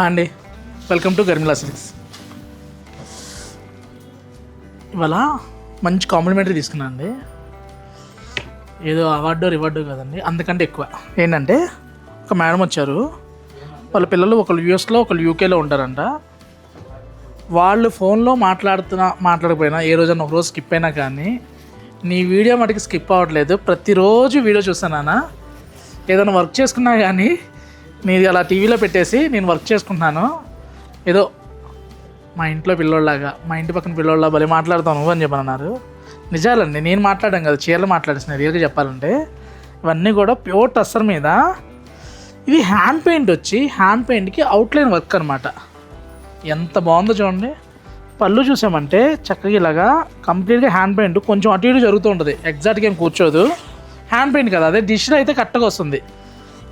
అండి, welcome to గర్మిలా silks. ఇవాళ మంచి కాంప్లిమెంటరీ తీసుకున్నాను అండి. ఏదో అవార్డు రివార్డు కదండి, అంతకంటే ఎక్కువ ఏంటంటే ఒక మేడం వచ్చారు. వాళ్ళ పిల్లలు ఒకళ్ళు యూఎస్లో ఒకళ్ళు యూకేలో ఉంటారంట. వాళ్ళు ఫోన్లో మాట్లాడకపోయినా ఏ రోజైనా ఒక రోజు స్కిప్ అయినా కానీ నీ వీడియో మటుకు స్కిప్ అవ్వట్లేదు. ప్రతిరోజు వీడియో చూస్తానా, ఏదైనా వర్క్ చేసుకున్నా కానీ నీది అలా టీవీలో పెట్టేసి నేను వర్క్ చేసుకుంటున్నాను. ఏదో మా ఇంట్లో పిల్లోళ్ళలాగా, మా ఇంటి పక్కన పిల్లోళ్ళ భలే మాట్లాడతాను అని చెప్పని అన్నారు. నిజాలండి, నేను మాట్లాడాను కదా, చీరలు మాట్లాడేసిన రియల్గా చెప్పాలంటే. ఇవన్నీ కూడా ప్యూర్ టస్సర్ మీద. ఇది హ్యాండ్ పెయింట్ వచ్చి హ్యాండ్ పెయింట్కి అవుట్లైన్ వర్క్ అనమాట. ఎంత బాగుందో చూడండి. పళ్ళు చూసామంటే చక్కగా ఇలాగా కంప్లీట్గా హ్యాండ్ పెయింట్ కొంచెం అటు ఇటు జరుగుతూ ఉంటుంది, ఎగ్జాక్ట్గా ఏం కూర్చోదు. హ్యాండ్ పెయింట్ కదా, అదే డిష్లో అయితే కరెక్ట్గా వస్తుంది.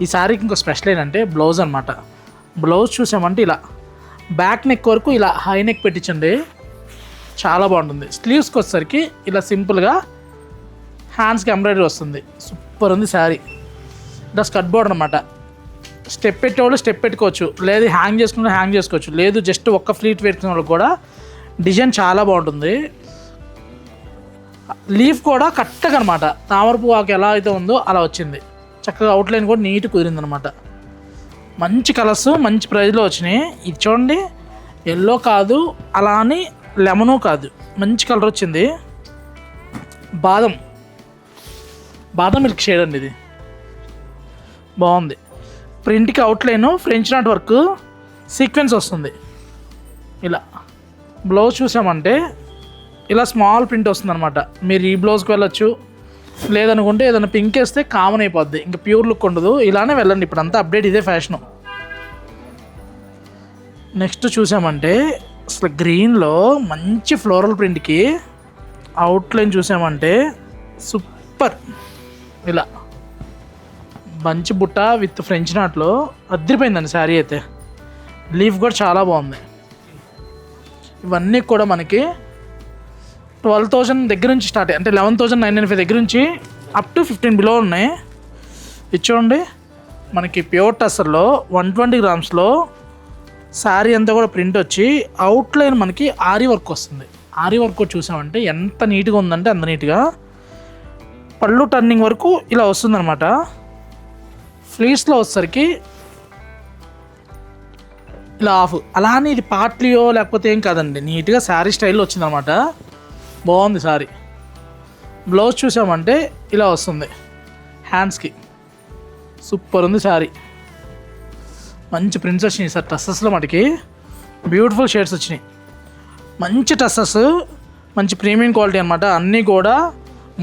ఈ శారీకి ఇంకో స్పెషల్ ఏంటంటే బ్లౌజ్ అనమాట. బ్లౌజ్ చూసామంటే ఇలా బ్యాక్ నెక్ వరకు ఇలా హై నెక్ పెట్టించండి, చాలా బాగుంటుంది. స్లీవ్స్కి వచ్చేసరికి ఇలా సింపుల్గా హ్యాండ్స్కి ఎంబ్రాయిడరీ వస్తుంది. సూపర్ ఉంది శారీ. ఇలా స్కర్ట్ బోర్డర్ అనమాట. స్టెప్ పెట్టేవాళ్ళు స్టెప్ పెట్టుకోవచ్చు, లేదు హ్యాంగ్ చేసుకుంటే హ్యాంగ్ చేసుకోవచ్చు, లేదు జస్ట్ ఒక్క ఫ్లీట్ పెట్టుకునే వాళ్ళకి కూడా డిజైన్ చాలా బాగుంటుంది. లీఫ్ కూడా కరెక్ట్గా అనమాట, తామరపు ఆకు ఎలా అయితే ఉందో అలా వచ్చింది. చక్కగా అవుట్లైన్ కూడా నీట్ కుదిరిందనమాట. మంచి కలర్స్ మంచి ప్రైస్లో వచ్చినాయి. ఇది చూడండి, ఎల్లో కాదు అలా అని లెమను కాదు, మంచి కలర్ వచ్చింది. బాదం మిల్క్ షేడ్ అండి. ఇది బాగుంది. ప్రింట్కి outline French knot work sequence వస్తుంది. ఇలా బ్లౌజ్ చూసామంటే ఇలా స్మాల్ ప్రింట్ వస్తుంది అనమాట. మీరు ఈ బ్లౌజ్కి వెళ్ళొచ్చు, లేదనుకుంటే ఏదైనా పింక్ వేస్తే కామన్ అయిపోద్ది, ఇంకా ప్యూర్ లుక్ ఉండదు. ఇలానే వెళ్ళండి, ఇప్పుడు అంతా అప్డేట్, ఇదే ఫ్యాషను. నెక్స్ట్ చూసామంటే అసలు గ్రీన్లో మంచి ఫ్లోరల్ ప్రింట్కి అవుట్లైన్ చూసామంటే సూపర్. ఇలా మంచి బుట్ట విత్ ఫ్రెంచ్ నాట్లో అదిరిపోయిందండి శారీ అయితే. లీఫ్ కూడా చాలా బాగుంది. ఇవన్నీ కూడా మనకి 12,000 దగ్గర నుంచి స్టార్ట్, అంటే 11,995 దగ్గర నుంచి అప్ టు 15 బిలో ఉన్నాయి. ఇది చూడండి, మనకి ప్యూర్ టస్సర్లో 120 గ్రామ్స్లో శారీ అంతా కూడా ప్రింట్ వచ్చి అవుట్లైన్ మనకి ఆరీ వర్క్ వస్తుంది. ఆరీ వర్క్ చూసామంటే ఎంత నీట్గా ఉందంటే అంత నీట్గా. పళ్ళు టర్నింగ్ వరకు ఇలా వస్తుందన్నమాట. ఫ్లీట్స్లో వచ్చేసరికి ఇలా ఆఫ్, అలానే ఇది పార్ట్లీయో లేకపోతే ఏం కాదండి, నీట్గా శారీ స్టైల్లో వచ్చిందనమాట. బాగుంది శారీ. బ్లౌజ్ చూసామంటే ఇలా వస్తుంది హ్యాండ్స్కి. సూపర్ ఉంది శారీ. మంచి ప్రింట్స్ వచ్చినాయి సార్ టస్సెస్లో, మటుకి బ్యూటిఫుల్ షేడ్స్ వచ్చినాయి. మంచి టస్సెస్, మంచి ప్రీమియం క్వాలిటీ అనమాట. అన్నీ కూడా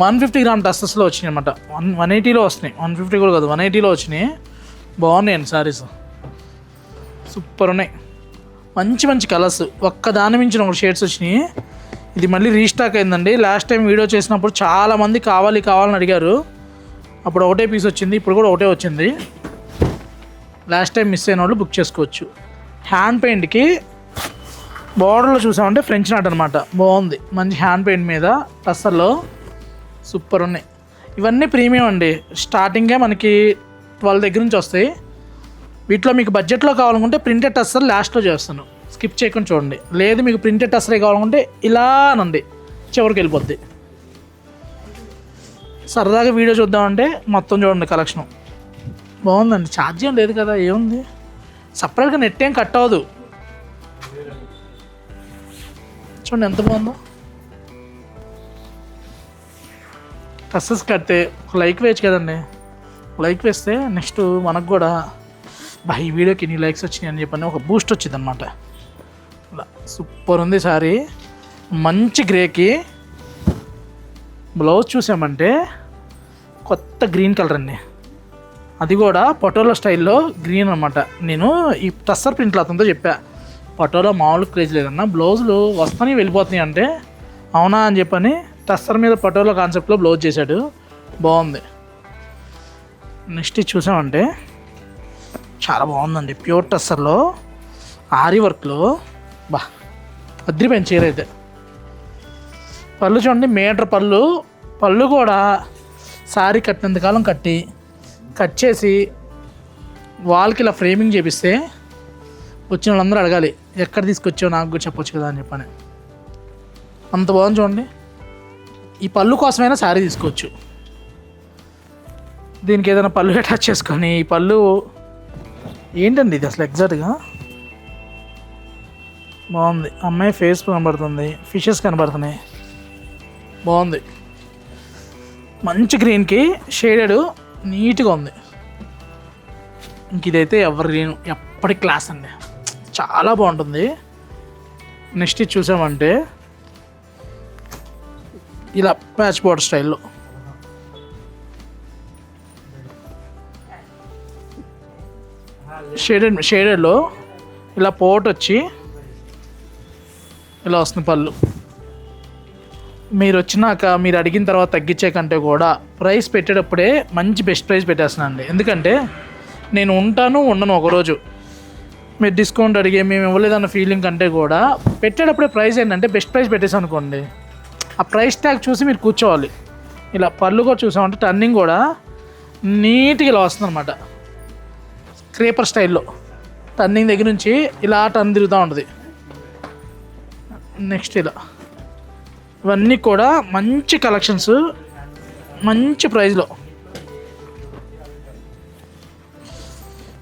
150 గ్రామ్ టస్సెస్లో వచ్చినాయి అనమాట. 180లో వస్తున్నాయి, 150 కూడా కాదు, 180లో వచ్చినాయి. బాగున్నాయండి శారీస్, సూపర్ ఉన్నాయి. మంచి మంచి కలర్స్, ఒక్క దాని మించిన ఒక షేడ్స్ వచ్చినాయి. ఇది మళ్ళీ రీస్టాక్ అయిందండి. లాస్ట్ టైం వీడియో చేసినప్పుడు చాలామంది కావాలని అడిగారు. అప్పుడు ఒకటే పీస్ వచ్చింది, ఇప్పుడు కూడా ఒకటే వచ్చింది. లాస్ట్ టైం మిస్ అయిన వాళ్ళు బుక్ చేసుకోవచ్చు. హ్యాండ్ పెయింట్కి బార్డర్లో చూసామంటే ఫ్రెంచ్ నాట్ అనమాట. బాగుంది, మంచి హ్యాండ్ పెయింట్ మీద టస్సర్లో సూపర్ ఉన్నాయి. ఇవన్నీ ప్రీమియం అండి. స్టార్టింగే మనకి 12 దగ్గర నుంచి వస్తాయి. వీటిలో మీకు బడ్జెట్లో కావాలనుకుంటే ప్రింటెడ్ టస్సర్ లాస్ట్లో చేస్తాను, స్కిప్ చేయకుండా చూడండి. లేదు మీకు ప్రింటెడ్ టస్సరే కావాలనుకుంటే ఇలా నండి చివరికి వెళ్ళిపోద్ది. సరదాగా వీడియో చూద్దామంటే మొత్తం చూడండి కలెక్షన్. బాగుందండి. ఛార్జ్ ఏం లేదు కదా, ఏముంది, సపరేట్గా నెట్ ఏం కట్ అవ్వదు. చూడండి ఎంత బాగుందో. టస్సెస్ కడితే ఒక లైక్ వేయచ్చు కదండి. లైక్ వేస్తే నెక్స్ట్ మనకు కూడా ఈ వీడియోకి నీ లైక్స్ వచ్చినాయి అని చెప్పని ఒక బూస్ట్ వచ్చింది అనమాట. అలా సూపర్ ఉంది శారీ. మంచి గ్రేకి బ్లౌజ్ చూసామంటే కొత్త గ్రీన్ కలర్ అండి. అది కూడా పటోలా స్టైల్లో గ్రీన్ అనమాట. నేను ఈ టస్సర్ ప్రింట్లు అతనితో చెప్పా, పటోలా మామూలు క్రేజ్ లేదన్నా, బ్లౌజులు వస్తాయి వెళ్ళిపోతున్నాయి అంటే అవునా అని చెప్పని టస్సర్ మీద పటోలా కాన్సెప్ట్లో బ్లౌజ్ చేశాడు. బాగుంది. నెక్స్ట్ ఇది చూసామంటే చాలా బాగుందండి. ప్యూర్ టస్సర్లో ఆరీ వర్క్లో అదిరిపోయిన చీర అయితే. పళ్ళు చూడండి, మీటర్ పళ్ళు కూడా శారీ కట్టినంతకాలం కట్ చేసి వాల్కి ఇలా ఫ్రేమింగ్ చేపిస్తే వచ్చిన వాళ్ళందరూ అడగాలి ఎక్కడ తీసుకొచ్చావు నాకు కూడా చెప్పొచ్చు కదా అని చెప్పని. అంత బాగుంది చూడండి. ఈ పళ్ళు కోసమైనా శారీ తీసుకోవచ్చు. దీనికి ఏదైనా పళ్ళు అటాచ్ చేసుకొని ఈ పళ్ళు ఏంటండి ఇది అసలు ఎగ్జాక్ట్గా బాగుంది. అమ్మాయి ఫేస్ కనబడుతుంది, ఫిషెస్ కనబడుతున్నాయి, బాగుంది. మంచి గ్రీన్కి షేడెడ్ నీట్గా ఉంది. ఇంక ఇదైతే ఎప్పటి క్లాస్ అండి, చాలా బాగుంటుంది. నెక్స్ట్ ఇది చూసామంటే ఇలా ప్యాచ్ బోర్డర్ స్టైల్లో షేడెడ్లో ఇలా పోట్ వచ్చి ఇలా వస్తుంది పళ్ళు. మీరు వచ్చినాక మీరు అడిగిన తర్వాత తగ్గించే కంటే కూడా ప్రైస్ పెట్టేటప్పుడే మంచి బెస్ట్ ప్రైస్ పెట్టేస్తున్నాను అండి. ఎందుకంటే నేను ఉంటాను ఉండను ఒకరోజు, మీరు డిస్కౌంట్ అడిగే మేము ఇవ్వలేదన్న ఫీలింగ్ కంటే కూడా పెట్టేటప్పుడే ప్రైస్ ఏంటంటే బెస్ట్ ప్రైస్ పెట్టేసాం అనుకోండి, ఆ ప్రైస్ ట్యాగ్ చూసి మీరు కూర్చోవాలి. ఇలా పళ్ళు కూడా చూసామంటే టర్నింగ్ కూడా నీట్గా ఇలా వస్తుంది అనమాట, క్రేపర్ స్టైల్లో. టర్నింగ్ దగ్గర నుంచి ఇలా టర్న్ తిరుగుతూ ఉంటుంది. నెక్స్ట్ ఇలా ఇవన్నీ కూడా మంచి కలెక్షన్స్, మంచి ప్రైస్లో.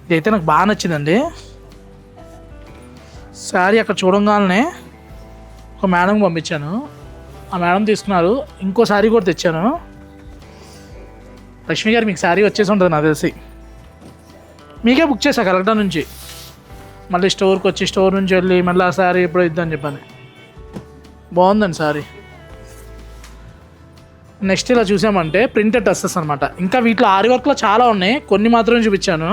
ఇదైతే నాకు బాగా నచ్చిందండి. శారీ అక్కడ చూడంగానే ఒక మేడంకి పంపించాను, ఆ మేడం తీసుకున్నారు. ఇంకో శారీ కూడా తెచ్చాను. లక్ష్మి గారు మీకు శారీ వచ్చేసి ఉంటుంది నాకు తెలిసి, మీకే బుక్ చేశా కలెక్టర్ నుంచి. మళ్ళీ స్టోర్కి వచ్చి స్టోర్ నుంచి వెళ్ళి మళ్ళీ ఆ శారీ ఎప్పుడో ఇద్దని చెప్పాను. బాగుందండి శారీ. నెక్స్ట్ ఇలా చూసామంటే ప్రింటెడ్ డ్రెస్సెస్ అనమాట. ఇంకా వీటిలో ఆరి వర్క్లో చాలా ఉన్నాయి, కొన్ని మాత్రమే చూపించాను.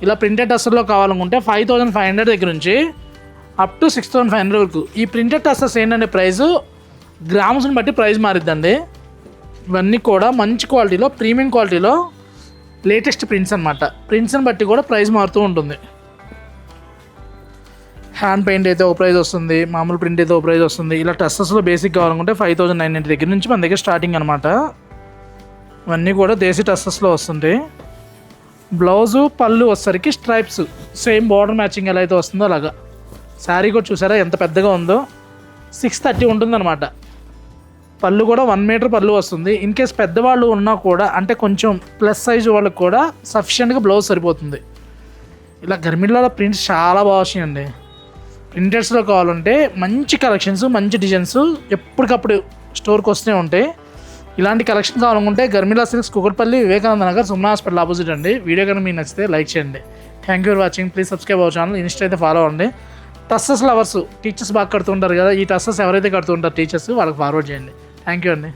ఇలా ప్రింటెడ్ డ్రెస్సెస్లో కావాలనుకుంటే 5500 దగ్గర నుంచి అప్ టు 6500 వరకు. ఈ ప్రింటెడ్ డ్రెస్సెస్ ఏంటంటే ప్రైస్ గ్రామ్స్ని బట్టి ప్రైస్ మారిద్దండి. ఇవన్నీ కూడా మంచి క్వాలిటీలో, ప్రీమియం క్వాలిటీలో లేటెస్ట్ ప్రింట్స్ అనమాట. ప్రింట్స్ని బట్టి కూడా ప్రైస్ మారుతూ ఉంటుంది. హ్యాండ్ పెయింట్ అయితే ఒక ప్రైస్ వస్తుంది, మామూలు ప్రింట్ అయితే ఒక ప్రైస్ వస్తుంది. ఇలా డ్రెస్సెస్లో బేసిక్ కావాలనుకుంటే 5990 దగ్గర నుంచి మన దగ్గర స్టార్టింగ్ అనమాట. ఇవన్నీ కూడా దేశీ డ్రెస్సెస్లో వస్తుంది. బ్లౌజు పళ్ళు వచ్చేసరికి స్ట్రైప్స్ సేమ్ బార్డర్ మ్యాచింగ్ ఎలా అయితే వస్తుందో అలాగా. శారీ కూడా చూసారా ఎంత పెద్దగా ఉందో, 630 ఉంటుందన్నమాట. పళ్ళు కూడా 1 మీటర్ పళ్ళు వస్తుంది. ఇన్ కేస్ పెద్దవాళ్ళు ఉన్నా కూడా, అంటే కొంచెం ప్లస్ సైజు వాళ్ళకి కూడా సఫిషియెంట్గా బ్లౌజ్ సరిపోతుంది. ఇలా గర్మిళ్ళలో ప్రింట్స్ చాలా బాగా వచ్చినాయండి. ప్రింటెడ్స్లో కావాలంటే మంచి కలెక్షన్స్, మంచి డిజైన్స్ ఎప్పటికప్పుడు స్టోర్కి వస్తూనే ఉంటాయి. ఇలాంటి కలెక్షన్ కావాలనుకుంటే Garmila silks, Kukatpally, Vivekananda Nagar, Sumana hospital opposite అండి. వీడియో కనుక మీకు నచ్చితే లైక్ చేయండి. Thank you for watching. Please subscribe our channel. Insta అయితే ఫాలో అవ్వండి. టస్సెస్ లవర్స్, టీచర్స్ బాగా కడుతుంటారు కదా, ఈ టస్సెస్ ఎవరైతే కడుతుంటారు టీచర్స్ వాళ్ళకి ఫార్వర్డ్ చేయండి. థ్యాంక్ యూ అండి.